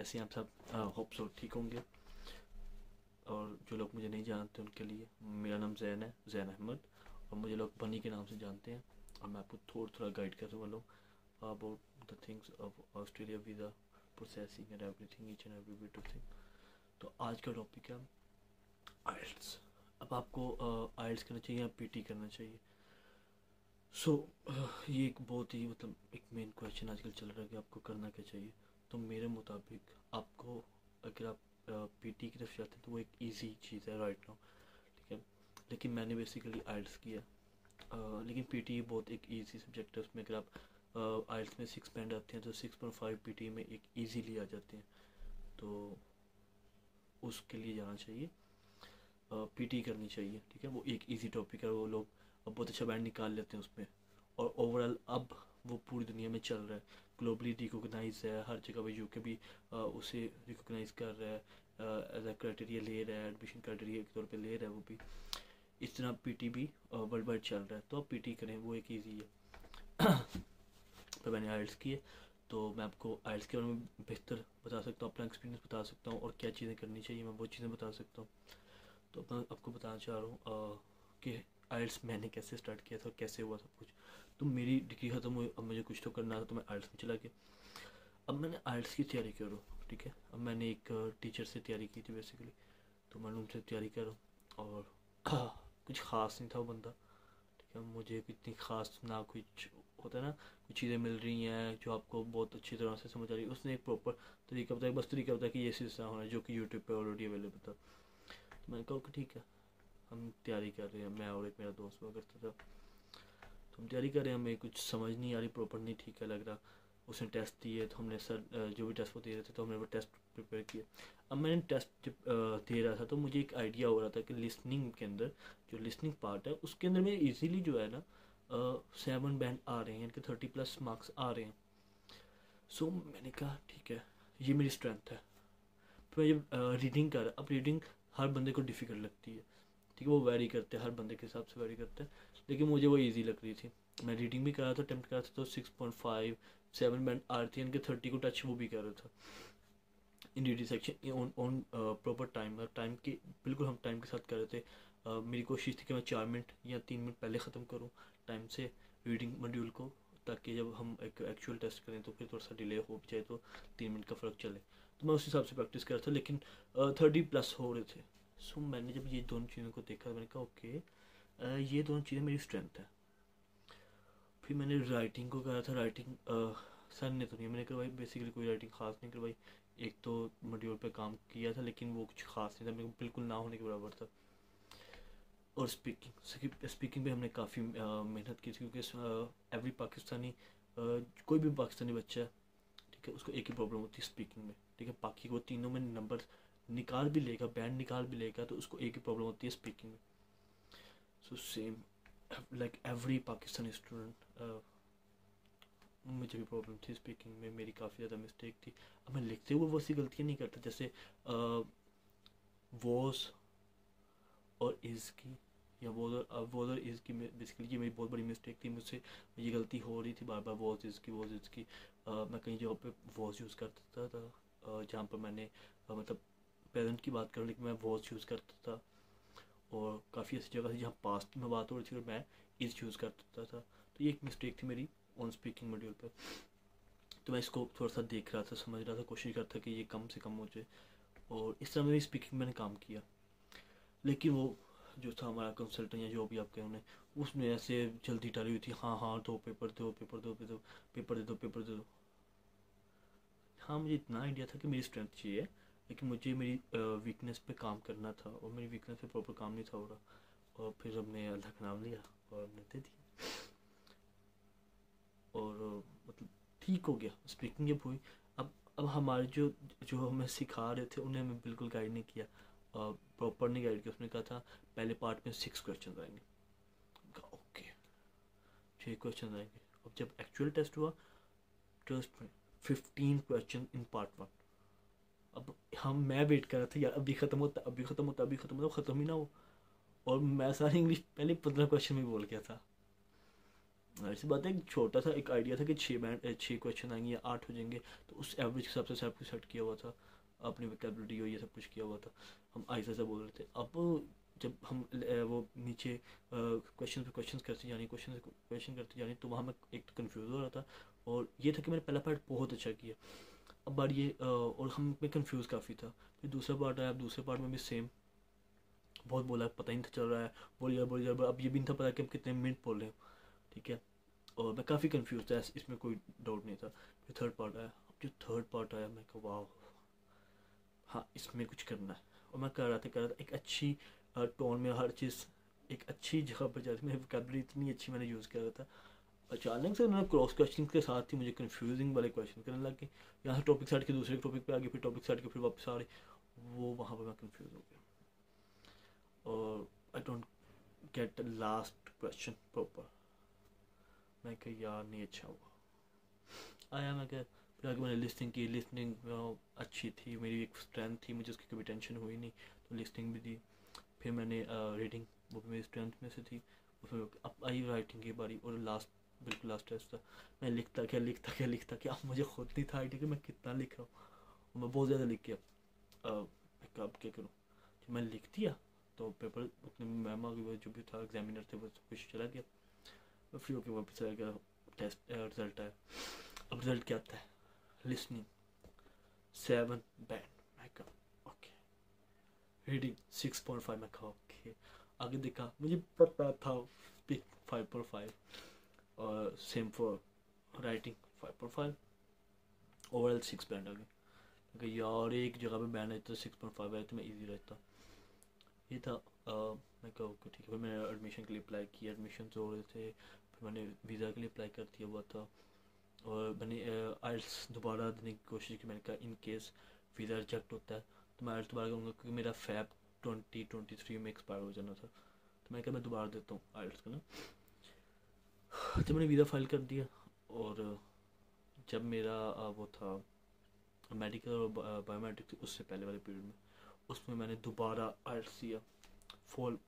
कैसे हैं आप सब? होप सो ठीक होंगे। और जो लोग मुझे नहीं जानते उनके लिए, मेरा नाम जैन है, जैन अहमद, और मुझे लोग बनी के नाम से जानते हैं। और मैं आपको थोड़ा थोड़ा गाइड कर वाला हूँ about the things of Australia visa processing and everything, each and every bit of thing. तो आज का टॉपिक है आइल्स। अब आपको आइल्स करना चाहिए या पीटी करना चाहिए? सो ये एक बहुत ही एक मेन क्वेश्चन आजकल चल रहा है कि आपको करना क्या चाहिए। तो मेरे मुताबिक आपको, अगर आप पीटी की तरफ जाते हैं तो वो एक इजी चीज़ है राइट नाउ, ठीक है। लेकिन मैंने बेसिकली आइल्स किया, लेकिन पीटी बहुत एक इजी सब्जेक्ट है। उसमें अगर आप आइल्स में 6 बैंड आते हैं तो 6.5 पीटी में एक ईजीली आ जाते हैं। तो उसके लिए जाना चाहिए, पीटी करनी चाहिए, ठीक है। वो एक इजी टॉपिक है, वो लोग अब बहुत अच्छा बैंड निकाल लेते हैं उसमें। और ओवरऑल अब वो पूरी दुनिया में चल रहा है, ग्लोबली रिकोगनाइज है, हर जगह पे यूके भी उसे रिकोगनाइज कर रहा है, एज ए क्राइटेरिया ले रहा है, एडमिशन क्राइटेरिया के तौर पे ले रहा है वो भी। इस तरह पीटी भी वर्ल्ड वाइड चल रहा है, तो आप पीटी करें, वो एक ईजी है। तो मैंने आइल्स किए, तो मैं आपको आइल्स के बारे में बेहतर बता सकता हूँ, अपना एक्सपीरियंस बता सकता हूँ, और क्या चीज़ें करनी चाहिए मैं वो चीज़ें बता सकता हूँ। तो मैं आपको बताना चाह रहा हूँ कि आइल्स मैंने कैसे स्टार्ट किया था और कैसे हुआ सब कुछ। तो मेरी डिग्री ख़त्म हुई, अब मुझे कुछ तो करना था, तो मैं आइल्स में चला गया। अब मैंने आइल्स की तैयारी कर रहा हूँ, ठीक है। अब मैंने एक टीचर से तैयारी की थी बेसिकली, तो मैंने उनसे तैयारी कर रहा हूँ। और कुछ ख़ास नहीं था वो बंदा, ठीक है। मुझे इतनी ख़ास ना कुछ होता है ना, कुछ चीज़ें मिल रही हैं जो आपको बहुत अच्छी तरह से समझ आ रही है। उसने एक प्रॉपर तरीका बताया, बस तरीका बताया कि ये सिलसिला होना है, जो कि यूट्यूब पे ऑलरेडी अवेलेबल था। तो मैंने कहा कि ठीक है, हम तैयारी कर रहे हैं, मैं और एक मेरा दोस्त हुआ करता था। तो हम तैयारी कर रहे हैं, हमें कुछ समझ नहीं आ रही, प्रॉपर नहीं ठीक है लग रहा। उसने टेस्ट दिए, तो हमने सर जो भी टेस्ट वो दे रहे थे, तो हमने वो टेस्ट प्रिपेयर किए। अब मैंने टेस्ट जब दे रहा था, तो मुझे एक आइडिया हो रहा था कि लिसनिंग के अंदर, जो लिसनिंग पार्ट है उसके अंदर मेरे इजीली जो है ना 7 बैंड आ रहे हैं, यानी कि 30+ मार्क्स आ रहे हैं। सो मैंने कहा ठीक है, ये मेरी स्ट्रेंथ है। फिर मैं जब रीडिंग कर, अब रीडिंग हर बंदे को डिफ़िकल्ट लगती है, ठीक है, वो वैरी करते हैं, हर बंदे के हिसाब से वैरी करते हैं। लेकिन मुझे वो इजी लग रही थी। मैं रीडिंग भी कर रहा था, अटेम्प्ट कर रहा था, तो 6.5 7 बैंड आ रही थी, यानी कि 30 को टच वो भी कर रहा था इन reading section on on proper time. Time के बिल्कुल हम टाइम के साथ कर रहे थे। मेरी कोशिश थी कि मैं 4 मिनट या 3 मिनट पहले ख़त्म करूँ टाइम से रीडिंग मॉड्यूल को, ताकि जब हम एक एक्चुअल टेस्ट करें तो फिर थोड़ा सा डिले हो भी जाए तो 3 मिनट का फ़र्क चले। तो मैं उस हिसाब से प्रैक्टिस कर रहा था, लेकिन 30+ हो रहे थे। सो मैंने जब ये दोनों चीज़ों को देखा, मैंने कहा ओके, ये दोनों चीज़ें मेरी स्ट्रेंथ है। फिर मैंने राइटिंग को करा था। राइटिंग सर ने तो नहीं मैंने करवाई, बेसिकली कोई राइटिंग ख़ास नहीं करवाई। एक तो मॉड्यूल पे काम किया था, लेकिन वो कुछ ख़ास नहीं था, मेरे को बिल्कुल ना होने के बराबर था। और स्पीकिंग पे हमने काफ़ी मेहनत की थी, क्योंकि एवरी पाकिस्तानी, कोई भी पाकिस्तानी बच्चा है, ठीक है, उसको एक ही प्रॉब्लम होती है स्पीकिंग में, ठीक है। बाकी वो तीनों में नंबर निकाल भी लेगा, बैंड निकाल भी लेगा, तो उसको एक ही प्रॉब्लम होती है स्पीकिंग में। So same like every Pakistani student, मुझे भी प्रॉब्लम थी स्पीकिंग में, मेरी काफ़ी ज़्यादा मिस्टेक थी। अब मैं लिखते हुए वैसी गलतियाँ नहीं करता, जैसे वॉज और इज़ की, या वॉज और इज़ की, बेसिकली ये मेरी बहुत बड़ी मिस्टेक थी। मुझसे ये गलती हो रही थी बार बार, वॉज इज़ की, वॉज इज़ की। मैं कई जगह पे वॉज यूज़ करता था, जहाँ पर मैंने प्रेजेंट की बात करूँ, लेकिन मैं वॉज यूज़ करता था। और काफ़ी ऐसी जगह थी जहाँ पास्ट में बात हो रही थी और मैं इज़ यूज़ करता था। तो ये एक मिस्टेक थी मेरी ऑन स्पीकिंग मॉड्यूल पर। तो मैं इसको थोड़ा सा देख रहा था, समझ रहा था, कोशिश करता था कि ये कम से कम हो जाए, और इस तरह मेरी स्पीकिंग मैंने काम किया। लेकिन वो जो था हमारा कंसल्टेंट, या जो भी आप कहें उन्हें, उसने ऐसे जल्दी डाली हुई थी, हाँ हाँ दो पेपर दो, पेपर दो, पेपर दो, पेपर दे दो, पेपर दे दो। हाँ, मुझे इतना आइडिया था कि मेरी स्ट्रेंथ चाहिए, लेकिन मुझे मेरी वीकनेस पे काम करना था, और मेरी वीकनेस पे प्रॉपर काम नहीं था हो रहा। और फिर हमने अल्लाह का नाम लिया और हमने दे दिया, और ठीक हो गया, स्पीकिंग जब हुई। अब हमारे जो जो हमें सिखा रहे थे उन्हें हमें बिल्कुल गाइड नहीं किया, प्रॉपर नहीं गाइड किया। उसने कहा था पहले पार्ट में 6 क्वेश्चन आएंगे। कहा ओके, 6 क्वेश्चन आएंगे। अब जब एक्चुअल टेस्ट हुआ, ट्रस्ट में 15 क्वेश्चन इन पार्ट 1। अब मैं वेट कर रहा था यार, अभी खत्म होता, अभी खत्म होता, अभी खत्म होता, खत्म ही ना हो। और मैं सारी इंग्लिश पहले 15 क्वेश्चन में बोल गया था। ऐसी बात है, एक छोटा सा एक आइडिया था कि 6 क्वेश्चन आएंगे या 8 हो जाएंगे, तो उस एवरेज के हिसाब से सब कुछ सेट किया हुआ था, अपनी वोकेबलरी हो ये सब कुछ किया हुआ था, हम ऐसा ऐसा बोल रहे थे। अब जब हम वो नीचे क्वेश्चन पे क्वेश्चन करते जानी, क्वेश्चन क्वेश्चन करते जानी, तो वहाँ मैं एक तो कन्फ्यूज़ हो रहा था, और ये था कि मैंने पहला पार्ट बहुत अच्छा किया। अब बार ये और हम में कन्फ्यूज़ काफ़ी था। फिर दूसरा पार्ट आया, दूसरे पार्ट में भी सेम, बहुत बोला, पता ही नहीं चल रहा है, बोलिए अब ये भी नहीं था पता कि हम कितने मिनट बोल रहे हैं, ठीक है। और मैं काफ़ी कंफ्यूज था, इसमें कोई डाउट नहीं था। फिर थर्ड पार्ट आया, अब जो थर्ड पार्ट आया मैं कहा वाह, हाँ इसमें कुछ करना है। और मैं कर रहा था एक अच्छी टोन में हर चीज़ एक अच्छी जगह पर जाती, मेरी वोकेबलरी इतनी अच्छी मैंने यूज़ कर रहा था। अचानक से उन्होंने क्रॉस क्वेश्चन के साथ ही मुझे कंफ्यूजिंग वाले क्वेश्चन करने लग गए, यहाँ से टॉपिक से हट के दूसरे टॉपिक पे आ गई, फिर टॉपिक से हट के फिर वापस आ रही, वो वहाँ पर मैं कंफ्यूज हो गया। और I don't get the last question proper, मैं कहा यार नहीं अच्छा हुआ। आया मैं क्या, फिर आगे मैंने लिसनिंग की, लिसनिंग अच्छी थी, मेरी एक स्ट्रेंथ थी, मुझे उसकी कभी टेंशन हुई नहीं, तो लिसनिंग भी दी। फिर मैंने रीडिंग, वो भी मेरी स्ट्रेंथ में से थी। उसमें अब आई राइटिंग की बारी, और लास्ट, बिल्कुल लास्ट टेस्ट था। मैं लिखता क्या अब मुझे खुद नहीं था आइडिया कि मैं कितना लिख रहा हूँ, और मैं बहुत ज़्यादा लिख गया। मैं कहा, अब क्या करूँ, जब मैं लिख दिया तो पेपर उतने मैम आ गई, जो भी था एग्जामिनर थे, वो सब कुछ चला गया। मैं फ्री होकर वापस आ गया, टेस्ट रिजल्ट आया। अब रिजल्ट क्या आता है, लिसनिंग 7 बैंड, मैं कहा ओके। रीडिंग 6.5, मैं कहा ओके। आगे देखा, मुझे पता था स्पीक 5.5, और same for writing 5.5, overall 6 band आ गए। मैं कहा यार एक जगह पे बैंड है तो 6.5 आया तो मैं ईजी रहता, ये था। मैं कहा ओके ठीक है। फिर मैंने एडमिशन के लिए अप्लाई किया, एडमिशन हो रहे थे, फिर मैंने वीज़ा के लिए अप्लाई कर दिया हुआ था, और मैंने आइल्स दोबारा देने की कोशिश की। मैंने कहा इन केस वीज़ा रिजेक्ट होता है तो मैं आइल्स दोबारा करूँगा, क्योंकि मेरा फैब 2023 में एक्सपायर हो जाना था, तो मैंने कहा मैं दोबारा देता हूँ आइल्स का ना। जब मैंने वीज़ा फाइल कर दिया, और जब मेरा वो था मेडिकल और बायोमेट्रिक थी उससे पहले वाले पीरियड में, उसमें मैंने दोबारा आइल्स दिया, फुल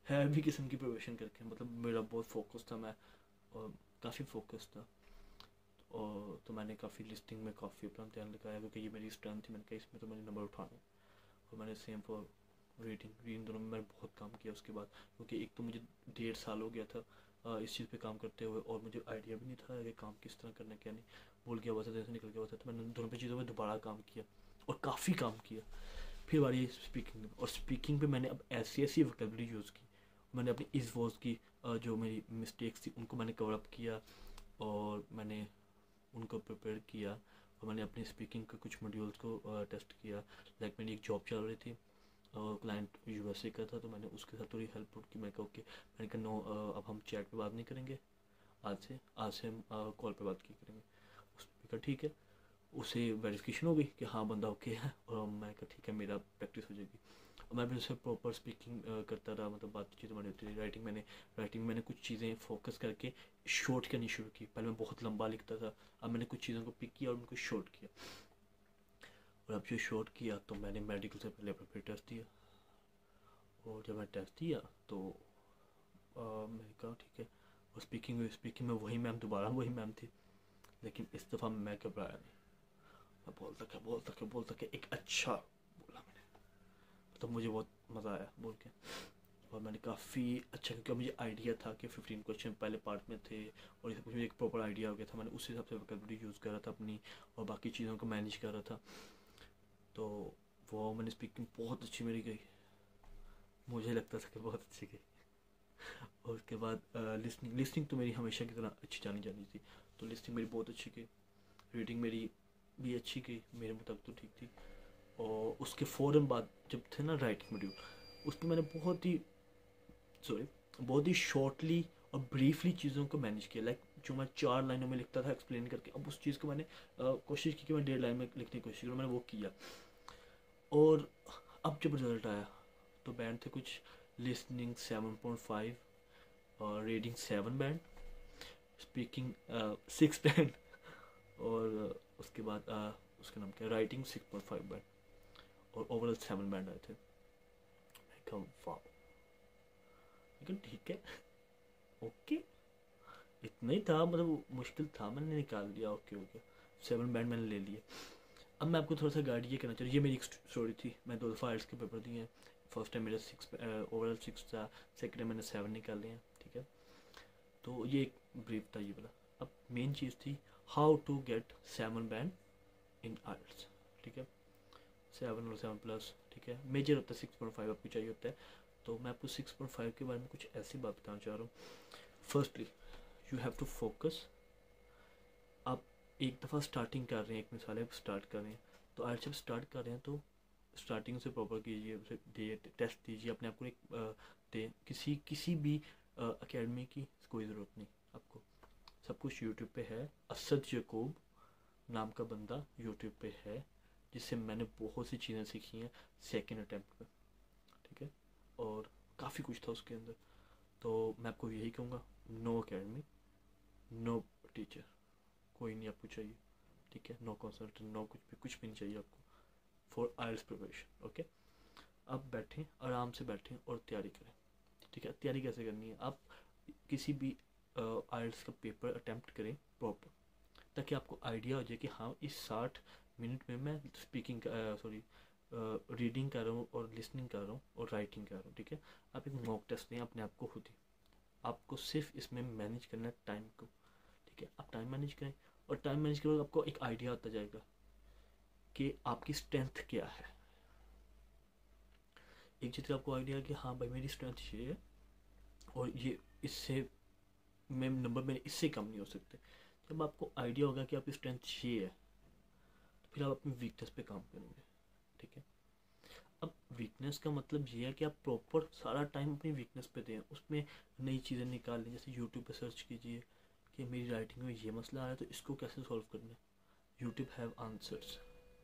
हैवी किस्म की प्रिपरेशन करके, मतलब मेरा बहुत फोकस था, मैं काफ़ी फोकस था। और तो मैंने काफ़ी लिस्टिंग में काफ़ी अपना ध्यान लगाया, क्योंकि ये मेरी स्ट्रेंथ थी, मैंने कहा इसमें तो मैंने नंबर उठाना है। और मैंने सेम फॉर रीडिंग दोनों में मैंने बहुत काम किया उसके बाद, क्योंकि एक तो मुझे 1.5 साल हो गया था इस चीज़ पे काम करते हुए, और मुझे आइडिया भी नहीं था कि काम किस तरह करना क्या नहीं, भूल गया हुआ था, जैसे निकल गया हुआ था। तो मैंने दोनों पे चीज़ों में दोबारा काम किया, और काफ़ी काम किया। फिर बारी स्पीकिंग में, और स्पीकिंग पे मैंने अब ऐसी ऐसी वोकेबलरी यूज़ की, मैंने अपनी इस वॉज की जो मेरी मिस्टेक्स थी उनको मैंने कवर अप किया, और मैंने उनको प्रिपेयर किया, और मैंने अपनी स्पीकिंग के कुछ मॉड्यूल्स को टेस्ट किया। लाइक मेरी एक जॉब चल रही थी, क्लाइंट यूएसए का था, तो मैंने उसके साथ थोड़ी हेल्प की। मैं कहा ओके, मैंने कहा नो अब हम चैट पे बात नहीं करेंगे, आज से हम कॉल पे बात की करेंगे। उसने कहा ठीक है, उसे वेरिफिकेशन हो गई कि हाँ बंदा ओके है, और मैं कहा ठीक है मेरा प्रैक्टिस हो जाएगी। और मैं भी उससे प्रॉपर स्पीकिंग करता रहा, मतलब बातचीत हमारी होती रही। राइटिंग मैंने कुछ चीज़ें फोकस करके शॉर्ट करनी शुरू की। पहले मैं बहुत लंबा लिखता था, अब मैंने कुछ चीज़ों को पिक किया और उनको शॉर्ट किया। और अब जो शॉर्ट किया तो मैंने मेडिकल से पहले अपना टेस्ट दिया, और जब मैं टेस्ट दिया तो मैंने कहा ठीक है। और स्पीकिंग में वही मैम थी, लेकिन इस दफ़ा मैं घबराया नहीं, मैं बोलता क्या एक अच्छा बोला मैंने, तो मुझे बहुत मज़ा आया बोल के। और मैंने काफ़ी अच्छा, क्योंकि मुझे आइडिया था कि 15 क्वेश्चन पहले पार्ट में थे, और इस मुझे एक प्रॉपर आइडिया हो गया था, मैंने उस हिसाब से वोकैबुलरी यूज़ कर रहा था अपनी, और बाकी चीज़ों को मैनेज कर रहा था। तो वो मैंने स्पीकिंग बहुत अच्छी मेरी गई, मुझे लगता था कि बहुत अच्छी गई। और उसके बाद लिसनिंग तो मेरी हमेशा की तरह अच्छी जानी जानी थी, तो लिसनिंग मेरी बहुत अच्छी गई। रीडिंग मेरी भी अच्छी गई, मेरे मुताबिक तो ठीक थी। और उसके फ़ौरन बाद जब थे ना राइटिंग मॉड्यूल, उसमें मैंने बहुत ही शॉर्टली और ब्रीफली चीज़ों को मैनेज किया। लाइक जो मैं 4 लाइनों में लिखता था एक्सप्लेन करके, अब उस चीज़ को मैंने कोशिश की कि मैं 1.5 लाइन में लिखने की कोशिश करूँ, मैंने वो किया। और अब जब रिजल्ट आया तो बैंड थे कुछ, लिसनिंग 7.5, और रीडिंग 7 बैंड, स्पीकिंग 6 बैंड, और उसके बाद उसका नाम क्या, राइटिंग 6.5 बैंड, और ओवरऑल 7 बैंड आए थे। मैं कहा वाह, लेकिन ठीक है, ओके, इतना नहीं था, मतलब मुश्किल था, मैंने निकाल लिया। ओके ओके, 7 बैंड मैंने ले लिए। अब मैं आपको थोड़ा सा गाइड ये करना चाहिए। ये मेरी एक स्टोरी थी। मैं 2 दफ़ा आइल्स के पेपर दिए हैं। फर्स्ट टाइम मेरा 6 ओवरऑल 6 था, सेकेंड टाइम मैंने 7 निकाले हैं। ठीक है, तो ये एक ब्रीफ था ये वाला। अब मेन चीज़ थी हाउ टू गेट 7 बैंड इन आइल्स। ठीक है, 7 और 7+। ठीक है, मेजर होता है 6.5 आपको चाहिए होता है। तो मैं आपको 6.5 के बारे में कुछ ऐसी बात बताना चाह रहा हूँ। Firstly you have to focus. आप एक दफ़ा स्टार्टिंग कर रहे हैं, एक मिसाल आप स्टार्ट कर रहे हैं, तो आज जब स्टार्ट कर रहे हैं तो स्टार्टिंग से प्रॉपर कीजिए, उसे दिए टेस्ट दीजिए अपने आप को। एक दे किसी भी एकेडमी की कोई ज़रूरत नहीं आपको, सब कुछ यूट्यूब पे है। असद यकूब नाम का बंदा यूट्यूब पे है, जिससे मैंने बहुत सी चीज़ें सीखी हैं सेकेंड अटैम्प्ट पे। ठीक है, और काफ़ी कुछ था उसके अंदर। तो मैं आपको यही कहूँगा, नो अकेडमी, नो टीचर, कोई नहीं आपको चाहिए। ठीक है, नो कंसल्टेंट, नो कुछ भी नहीं चाहिए आपको फॉर आइल्स प्रिपरेशन। ओके, अब बैठें, आराम से बैठें और तैयारी करें। ठीक है, तैयारी कैसे करनी है, आप किसी भी आइल्स का पेपर अटैम्प्ट करें प्रॉपर, ताकि आपको आइडिया हो जाए कि हाँ इस 60 मिनट में मैं स्पीकिंग रीडिंग कर रहा हूँ और लिसनिंग कर रहा हूँ और राइटिंग कर रहा हूँ। ठीक है, आप एक मॉक टेस्ट दें अपने आप को खुद ही। आपको सिर्फ इसमें मैनेज करना है टाइम को। ठीक है, आप टाइम मैनेज करें, और टाइम मैनेज करोगे आपको एक आइडिया आता जाएगा कि आपकी स्ट्रेंथ क्या है। एक चीज़ का आपको आइडिया कि हाँ भाई मेरी स्ट्रेंथ ये है, और ये इससे मैं नंबर मेरे इससे कम नहीं हो सकते। जब आपको आइडिया होगा कि आपकी स्ट्रेंथ ये है, तो फिर आप अपनी वीकनेस पे काम करेंगे। ठीक है, अब वीकनेस का मतलब ये है कि आप प्रॉपर सारा टाइम अपनी वीकनेस पे दें, उसमें नई चीज़ें निकाल लें। जैसे यूट्यूब पे सर्च कीजिए कि मेरी राइटिंग में ये मसला आया, तो इसको कैसे सॉल्व करना है। YouTube have answers,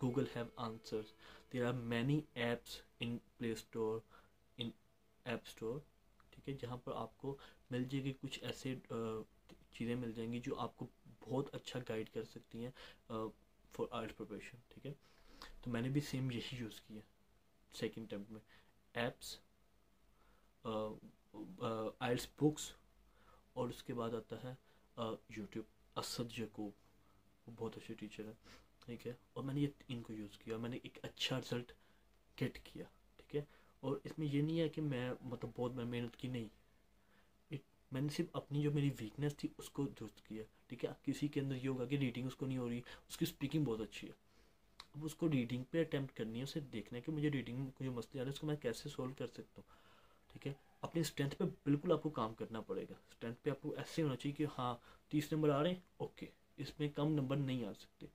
Google have answers, there are many apps in Play Store, in App Store. ठीक है, जहाँ पर आपको मिल जाएगी कुछ ऐसे चीज़ें मिल जाएंगी जो आपको बहुत अच्छा गाइड कर सकती हैं फॉर आइल्स प्रिपरेशन। ठीक है, तो मैंने भी सेम यही यूज़ किया सेकेंड अटेम्प्ट में। एप्स, आइल्स बुक्स, और उसके बाद आता है यूट्यूब। असद यकूब, वो बहुत अच्छे टीचर है। ठीक है, और मैंने ये इनको यूज़ किया और मैंने एक अच्छा रिजल्ट गेट किया। ठीक है, और इसमें ये नहीं है कि मैं मतलब बहुत मेहनत की, नहीं। मैंने सिर्फ अपनी जो मेरी वीकनेस थी उसको दुरुस्त किया। ठीक है, किसी के अंदर ये होगा कि रीडिंग उसको नहीं हो रही, उसकी स्पीकिंग बहुत अच्छी है, अब उसको रीडिंग पे अटैम्प्ट करनी है, उसे देखना है कि मुझे रीडिंग में जो मसले आ रहे हैं उसको मैं कैसे सोल्व कर सकता हूँ। ठीक है, अपनी स्ट्रेंथ पे बिल्कुल आपको काम करना पड़ेगा। स्ट्रेंथ पे आपको ऐसे होना चाहिए कि हाँ 30 नंबर आ रहे हैं, ओके, इसमें कम नंबर नहीं आ सकते।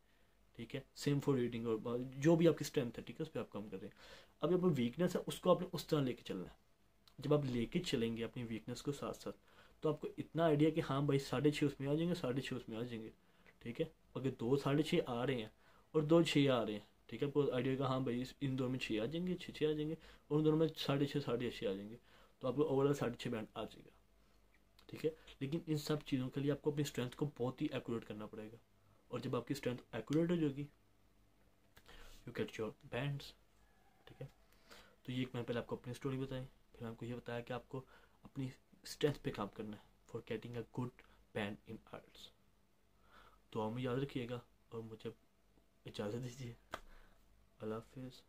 ठीक है, सेम फॉर रीडिंग, और जो भी आपकी स्ट्रेंथ है, ठीक है, उस पर आप काम कर रहे हैं। अब जब वीकनेस है उसको आपने उस तरह लेके चलना है। जब आप लेके चलेंगे अपनी वीकनेस को साथ साथ, तो आपको इतना आइडिया कि हाँ भाई 6.5 उसमें आ जाएंगे, 6.5 उसमें आ जाएंगे। ठीक है, अगर 2 6.5 आ रहे हैं और 2 6 आ रहे हैं, ठीक है, आपको आइडिया का हाँ भाई इन दोनों में 6 आ जाएंगे, 6 आ जाएंगे, और उन दोनों में 6.5 6.5 आ जाएंगे, तो आपको ओवरऑल 6.5 बैंड आ जाएगा। ठीक है, लेकिन इन सब चीज़ों के लिए आपको अपनी स्ट्रेंथ को बहुत ही एक्यूरेट करना पड़ेगा, और जब आपकी स्ट्रेंथ एक्यूरेट हो जाएगी, यू गेट योर बैंड्स। ठीक है, तो ये मैंने पहले आपको अपनी स्टोरी बताई, फिर आपको ये बताया कि आपको अपनी स्ट्रेंथ पे काम करना है for getting a good band in arts. तो हमें याद रखिएगा और मुझे इजाज़त दीजिए। अल्लाह हाफिज़।